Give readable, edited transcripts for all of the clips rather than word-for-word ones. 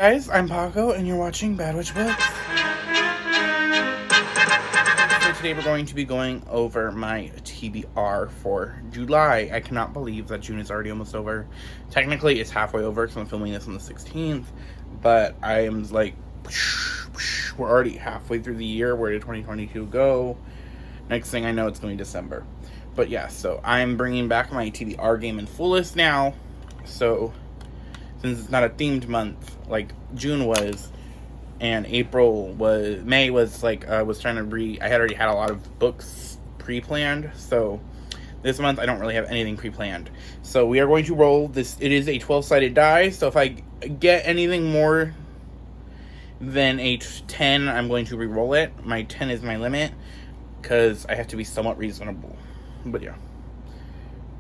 Guys, I'm Paco, and you're watching Bad Witch Books. So today we're going to be going over my TBR for July. I cannot believe that June is already almost over. Technically, it's halfway over because I'm filming this on the 16th, but I am like, we're already halfway through the year. Where did 2022 go? Next thing I know, it's going to be December. But yeah, so I'm bringing back my TBR game in full list now. So since it's not a themed month like June was, and May was like, I was trying to I had already had a lot of books pre-planned, so this month I don't really have anything pre-planned. So we are going to roll this. It is a 12-sided die, so if I get anything more than a 10, I'm going to re-roll it. My 10 is my limit, because I have to be somewhat reasonable. But yeah.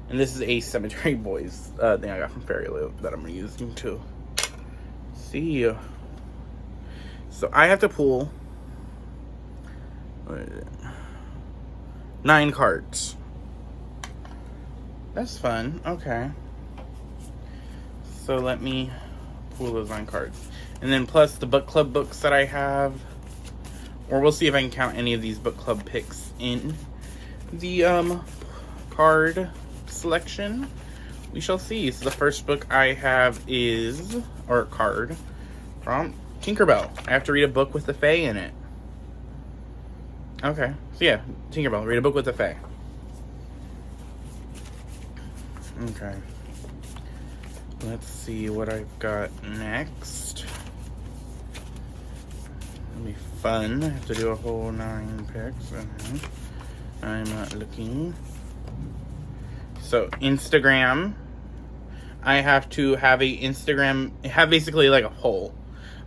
And this is a Cemetery Boys thing I got from Fairy Loot that I'm using to see. So I have to pull 9 cards. That's fun. Okay. So let me pull those 9 cards. And then plus the book club books that I have. Or we'll see if I can count any of these book club picks in the card selection. We shall see. So the first book I have is, or card, from Tinkerbell. I have to read a book with the Fae in it. Okay. So yeah, Tinkerbell, read a book with the Fae. Okay. Let's see what I've got next. It'll be fun. I have to do a whole 9 picks. I'm not looking. So Instagram, I have to have basically like a poll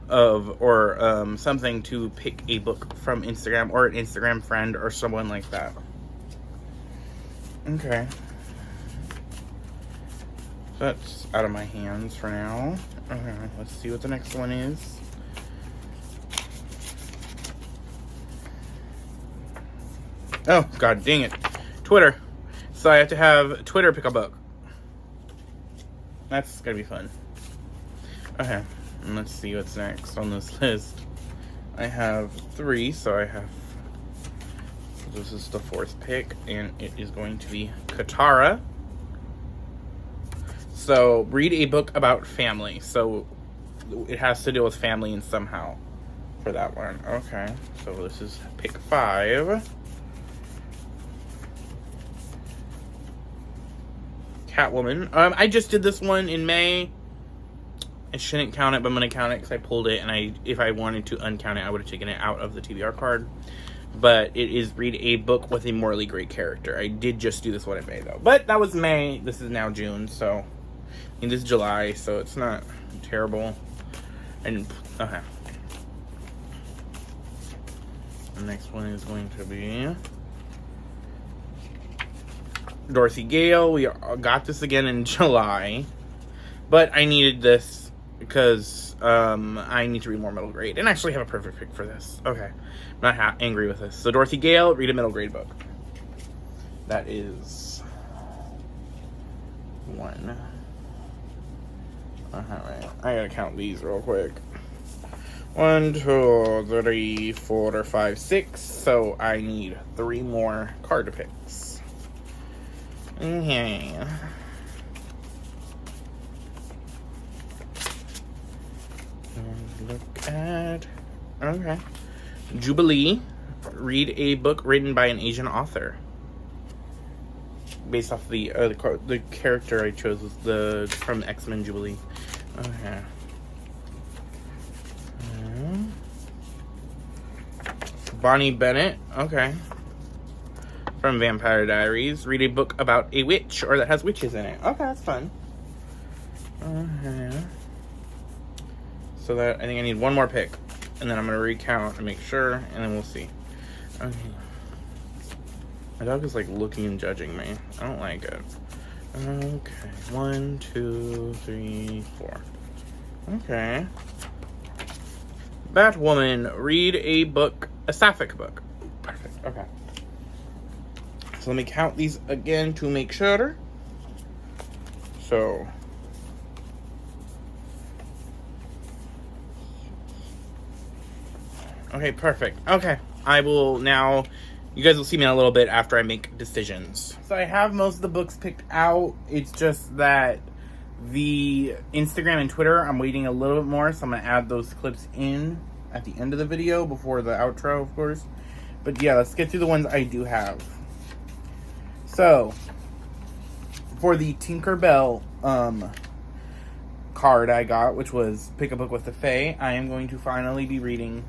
of, or something to pick a book from Instagram, or an Instagram friend, or someone like that. Okay. So that's out of my hands for now. Okay, let's see what the next one is. Oh, god dang it. Twitter. So I have to have Twitter pick a book. That's gonna be fun. Okay, and let's see what's next on this list. I have 3, so I have... This is the 4th pick, and it is going to be Katara. So, read a book about family. So, it has to deal with family in somehow for that one. Okay, so this is pick 5. Catwoman. I just did this one in May. I shouldn't count it, but I'm going to count it because I pulled it, and if I wanted to uncount it, I would have taken it out of the TBR card. But it is read a book with a morally great character. I did just do this one in May, though. But that was May. This is now June, so... I mean, this is July, so it's not terrible. And, okay. The next one is going to be... Dorothy Gale. We got this again in July, but I needed this because I need to read more middle grade and actually have a perfect pick for this. Okay, I'm not angry with this. So Dorothy Gale, read a middle grade book. That is 1. Alright, I gotta count these real quick. 1, 2, 3, 4, 5, 6. So I need 3 more card picks. Okay. Look at... Okay. Jubilee. Read a book written by an Asian author. Based off the character I chose was from X-Men Jubilee. Okay. Bonnie Bennett. Okay. From Vampire Diaries. Read a book about a witch, or that has witches in it. Okay, that's fun. So that, I think I need 1 more pick. And then I'm going to recount and make sure, and then we'll see. Okay. My dog is like looking and judging me. I don't like it. Okay. 1, 2, 3, 4. Okay. Batwoman. Read a book, a sapphic book. Perfect. Okay. So let me count these again to make sure. So Okay, perfect. Okay, I will now... You guys will see me in a little bit after I make decisions. So I have most of the books picked out. It's just that the Instagram and Twitter, I'm waiting a little bit more, so I'm going to add those clips in at the end of the video before the outro, of course. But yeah, let's get through the ones I do have. So, for the Tinkerbell card I got, which was Pick a Book with the Fae, I am going to finally be reading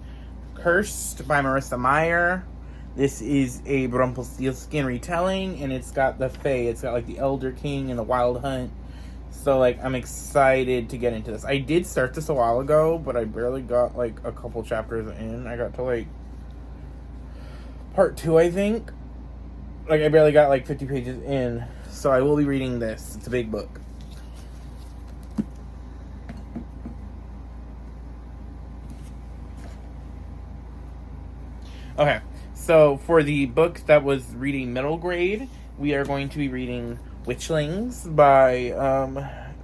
Cursed by Marissa Meyer. This is a Rumpelstiltskin retelling, and it's got the Fae. It's got, like, the Elder King and the Wild Hunt. So, like, I'm excited to get into this. I did start this a while ago, but I barely got, like, a couple chapters in. I got to, like, part 2, I think. Like, I barely got, like, 50 pages in. So I will be reading this. It's a big book. Okay. So, for the book that was reading middle grade, we are going to be reading Witchlings by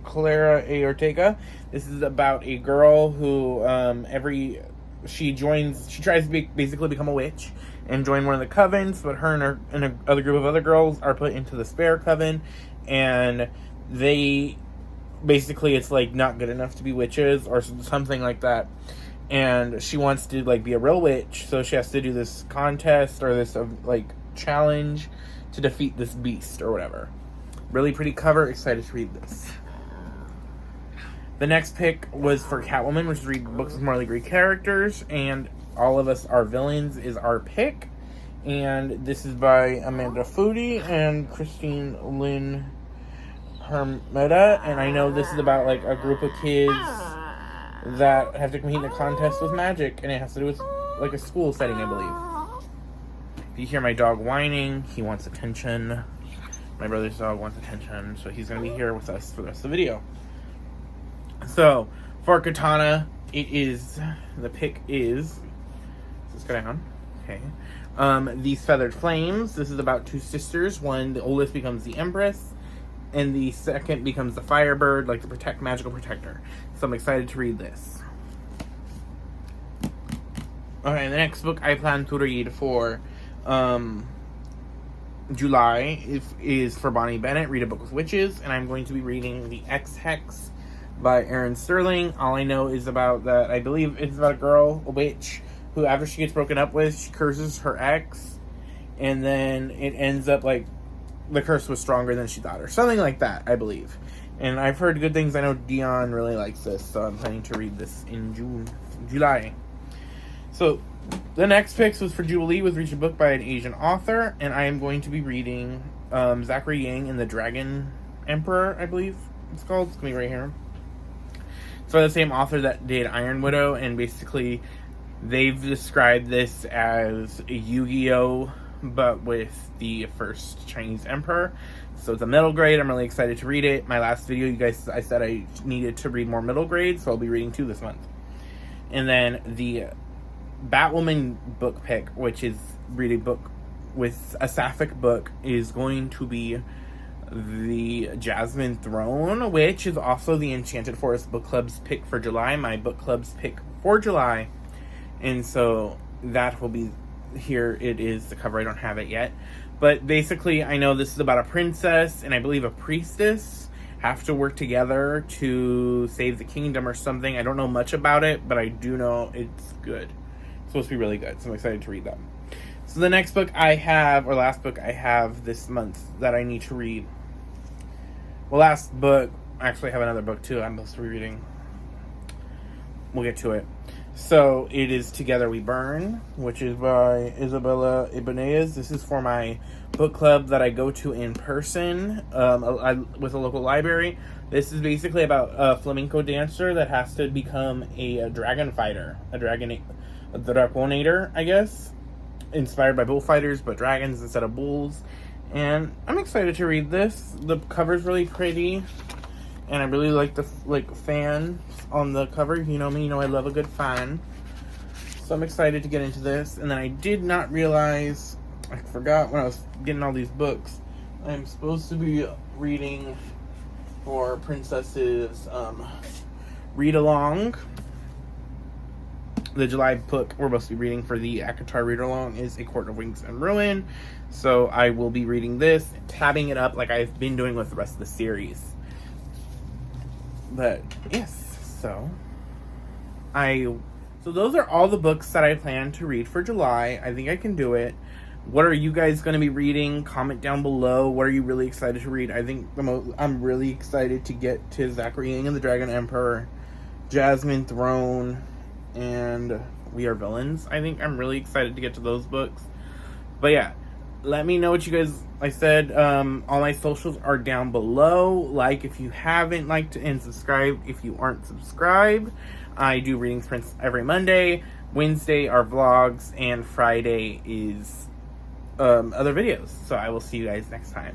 Claribel Ortega. This is about a girl who she tries to basically become a witch and join one of the covens, but her and another group of other girls are put into the spare coven, and they basically, it's like not good enough to be witches or something like that. And she wants to, like, be a real witch, so she has to do this contest or this, like, challenge to defeat this beast or whatever. Really pretty cover. Excited to read this. The next pick was for Catwoman, which is read books with morally great characters, and All of Us Are Villains is our pick. And this is by Amanda Foody and Lynn Herman. And I know this is about, like, a group of kids that have to compete in a contest with magic, and it has to do with, like, a school setting, I believe. If you hear my dog whining, he wants attention. My brother's dog wants attention, so he's going to be here with us for the rest of the video. So, for Katana, the pick is, let's go down, okay. These Feathered Flames, this is about two sisters. One, the oldest, becomes the Empress, and the second becomes the Firebird, like the magical protector. So I'm excited to read this. Okay, the next book I plan to read for July is for Bonnie Bennett, Read a Book with Witches, and I'm going to be reading the X Hex by Erin Sterling. All I know is about that, I believe it's about a girl, a witch, who after she gets broken up with, she curses her ex, and then it ends up like the curse was stronger than she thought, or something like that, I believe. And I've heard good things. I know Dion really likes this, so I'm planning to read this in July. So, the next picks was for Jubilee, was Reach a Book by an Asian author, and I am going to be reading Zachary Ying and the Dragon Emperor, I believe it's called. It's going to be right here. It's by the same author that did Iron Widow, and basically they've described this as a Yu-Gi-Oh! But with the first Chinese emperor. So it's a middle grade. I'm really excited to read it. My last video, I said I needed to read more middle grade, so I'll be reading 2 this month. And then the Batwoman book pick, which is read a book with a sapphic book, is going to be the Jasmine Throne, which is also the Enchanted Forest Book Club's pick for July, my book club's pick for July. And so that will be... Here it is, the cover. I don't have it yet. But basically, I know this is about a princess and I believe a priestess have to work together to save the kingdom or something. I don't know much about it, but I do know it's good. It's supposed to be really good, so I'm excited to read that. So the next book I have, or last book I have this month that I need to read. Well, last book, actually I have another book too I'm supposed to be reading. We'll get to it. So, it is Together We Burn, which is by Isabella Ibanez. This is for my book club that I go to in person with a local library. This is basically about a flamenco dancer that has to become a dragon fighter. A dragonator, I guess. Inspired by bullfighters, but dragons instead of bulls. And I'm excited to read this. The cover's really pretty. And I really like the fan on the cover. You know me, you know I love a good fan. So I'm excited to get into this. And then I did not realize, I forgot when I was getting all these books, I'm supposed to be reading for Princess's read along. The July book we're supposed to be reading for the ACOTAR read-along is A Court of Wings and Ruin. So I will be reading this, tabbing it up like I've been doing with the rest of the series. But, yes, so those are all the books that I plan to read for July. I think I can do it. What are you guys going to be reading? Comment down below. What are you really excited to read? I think I'm really excited to get to Zachary Ying and the Dragon Emperor, Jasmine Throne, and We Are Villains. I think I'm really excited to get to those books. But yeah, let me know what you guys, I said, all my socials are down below. Like if you haven't liked, and subscribe if you aren't subscribed. I do readings prints every Monday. Wednesday are vlogs, and Friday is other videos. So I will see you guys next time.